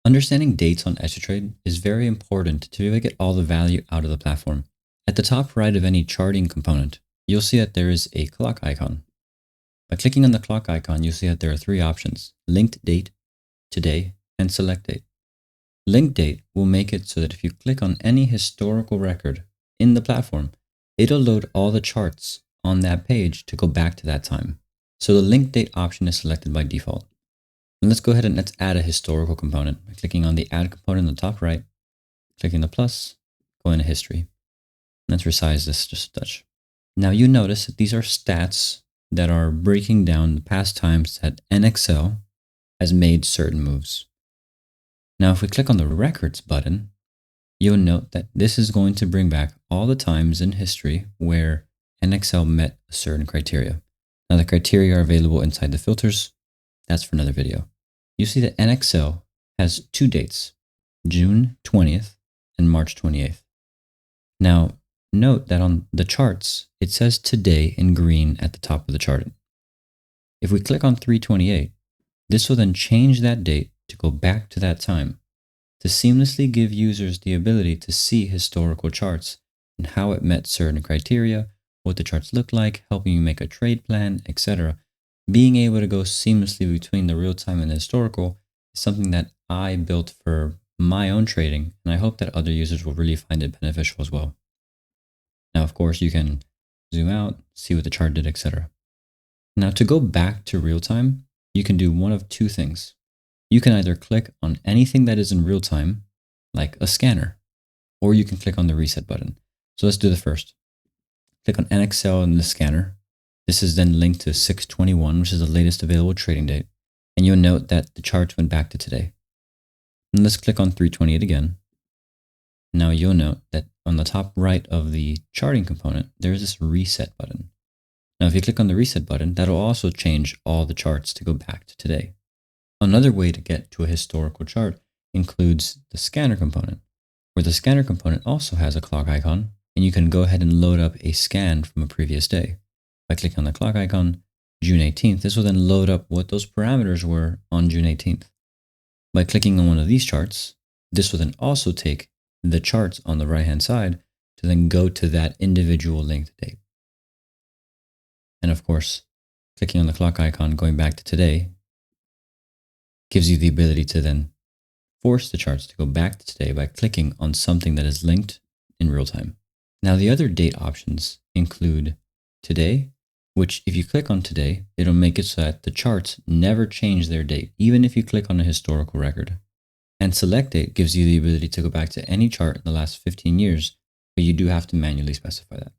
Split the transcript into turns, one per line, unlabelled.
Understanding dates on EduTrade is very important to be able to get all the value out of the platform. At the top right of any charting component, you'll see that there is a clock icon. By clicking on the clock icon, you'll see that there are three options: linked date, today, and select date. Linked date will make it so that if you click on any historical record in the platform, it'll load all the charts on that page to go back to that time. So the linked date option is selected by default. And let's go ahead and let's add a historical component by clicking on the add component on the top right, clicking the plus, go into history. Let's resize this just a touch. Now you notice that these are stats that are breaking down the past times that NXL has made certain moves. Now if we click on the records button, you'll note that this is going to bring back all the times in history where NXL met a certain criteria. Now the criteria are available inside the filters. That's for another video. You see that NXL has two dates, June 20th and March 28th. Now, note that on the charts, it says today in green at the top of the chart. If we click on 3/28, this will then change that date to go back to that time to seamlessly give users the ability to see historical charts and how it met certain criteria, what the charts look like, helping you make a trade plan, etc. Being able to go seamlessly between the real time and the historical is something that I built for my own trading, and I hope that other users will really find it beneficial as well. Now, of course, you can zoom out, see what the chart did, etc. Now, to go back to real time, you can do one of two things. You can either click on anything that is in real time, like a scanner, or you can click on the reset button. So let's do the first. Click on NXL in the scanner. This is then linked to 6/21, which is the latest available trading date. And you'll note that the charts went back to today. And let's click on 3/28 again. Now you'll note that on the top right of the charting component, there's this reset button. Now if you click on the reset button, that'll also change all the charts to go back to today. Another way to get to a historical chart includes the scanner component, where the scanner component also has a clock icon, and you can go ahead and load up a scan from a previous day. By clicking on the clock icon, June 18th, this will then load up what those parameters were on June 18th. By clicking on one of these charts, this will then also take the charts on the right-hand side to then go to that individual linked date. And of course, clicking on the clock icon, going back to today, gives you the ability to then force the charts to go back to today by clicking on something that is linked in real time. Now, the other date options include today, which if you click on today, it'll make it so that the charts never change their date, even if you click on a historical record. And select date gives you the ability to go back to any chart in the last 15 years, but you do have to manually specify that.